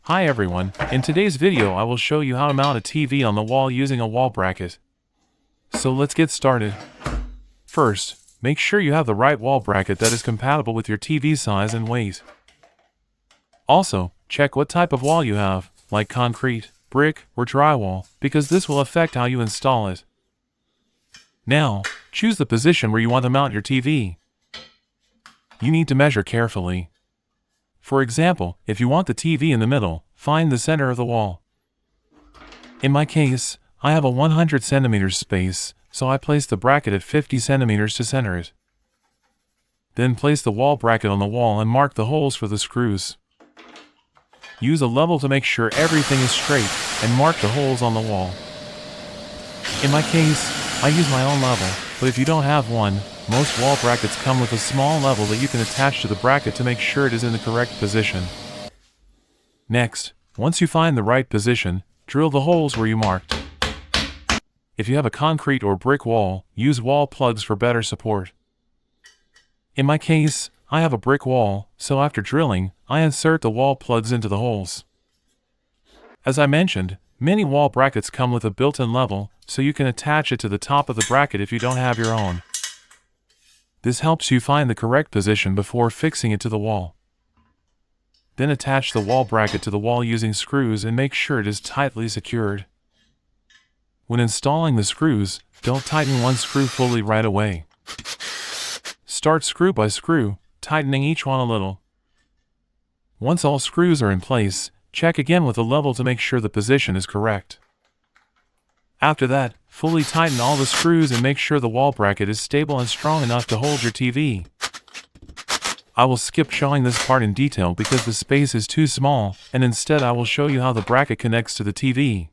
Hi everyone, in today's video I will show you how to mount a TV on the wall using a wall bracket. So let's get started. First, make sure you have the right wall bracket that is compatible with your TV size and weight. Also, check what type of wall you have, like concrete, brick, or drywall, because this will affect how you install it. Now, choose the position where you want to mount your TV. You need to measure carefully. For example, if you want the TV in the middle, find the center of the wall. In my case, I have a 100 cm space, so I place the bracket at 50 cm to center it. Then place the wall bracket on the wall and mark the holes for the screws. Use a level to make sure everything is straight, and mark the holes on the wall. In my case, I use my own level, but if you don't have one, most wall brackets come with a small level that you can attach to the bracket to make sure it is in the correct position. Next, once you find the right position, drill the holes where you marked. If you have a concrete or brick wall, use wall plugs for better support. In my case, I have a brick wall, so after drilling, I insert the wall plugs into the holes. As I mentioned, many wall brackets come with a built-in level, so you can attach it to the top of the bracket if you don't have your own. This helps you find the correct position before fixing it to the wall. Then attach the wall bracket to the wall using screws and make sure it is tightly secured. When installing the screws, don't tighten one screw fully right away. Start screw by screw, tightening each one a little. Once all screws are in place, check again with a level to make sure the position is correct. After that, fully tighten all the screws and make sure the wall bracket is stable and strong enough to hold your TV. I will skip showing this part in detail because the space is too small, and instead I will show you how the bracket connects to the TV.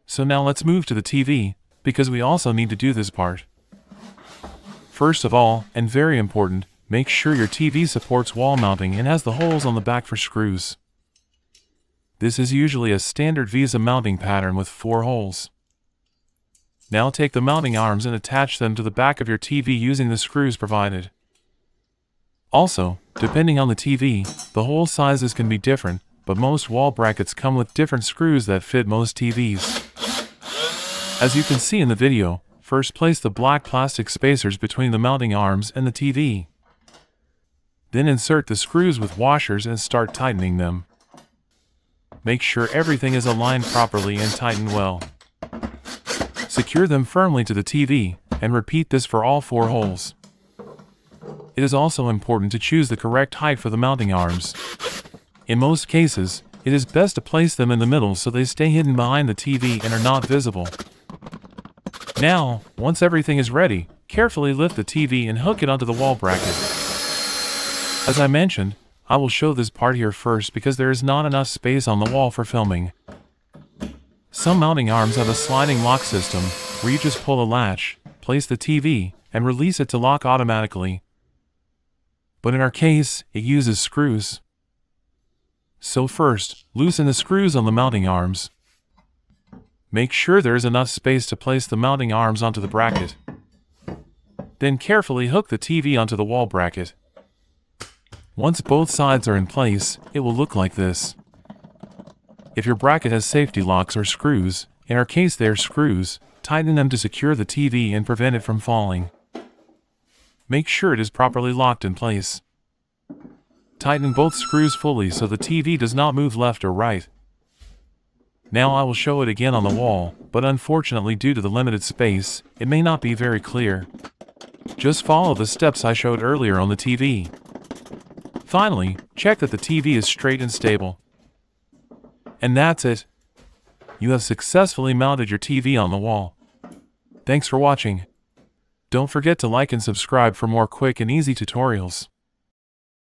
So now let's move to the TV, because we also need to do this part. First of all, and very important, make sure your TV supports wall mounting and has the holes on the back for screws. This is usually a standard Visa mounting pattern with 4 holes. Now take the mounting arms and attach them to the back of your TV using the screws provided. Also, depending on the TV, the hole sizes can be different, but most wall brackets come with different screws that fit most TVs. As you can see in the video, first place the black plastic spacers between the mounting arms and the TV. Then insert the screws with washers and start tightening them. Make sure everything is aligned properly and tighten well. Secure them firmly to the TV, and repeat this for all 4 holes. It is also important to choose the correct height for the mounting arms. In most cases, it is best to place them in the middle so they stay hidden behind the TV and are not visible. Now, once everything is ready, carefully lift the TV and hook it onto the wall bracket. As I mentioned, I will show this part here first because there is not enough space on the wall for filming. Some mounting arms have a sliding lock system, where you just pull a latch, place the TV, and release it to lock automatically. But in our case, it uses screws. So first, loosen the screws on the mounting arms. Make sure there is enough space to place the mounting arms onto the bracket. Then carefully hook the TV onto the wall bracket. Once both sides are in place, it will look like this. If your bracket has safety locks or screws, in our case they are screws, tighten them to secure the TV and prevent it from falling. Make sure it is properly locked in place. Tighten both screws fully so the TV does not move left or right. Now I will show it again on the wall, but unfortunately due to the limited space, it may not be very clear. Just follow the steps I showed earlier on the TV. Finally, check that the TV is straight and stable. And that's it. You have successfully mounted your TV on the wall. Thanks for watching. Don't forget to like and subscribe for more quick and easy tutorials.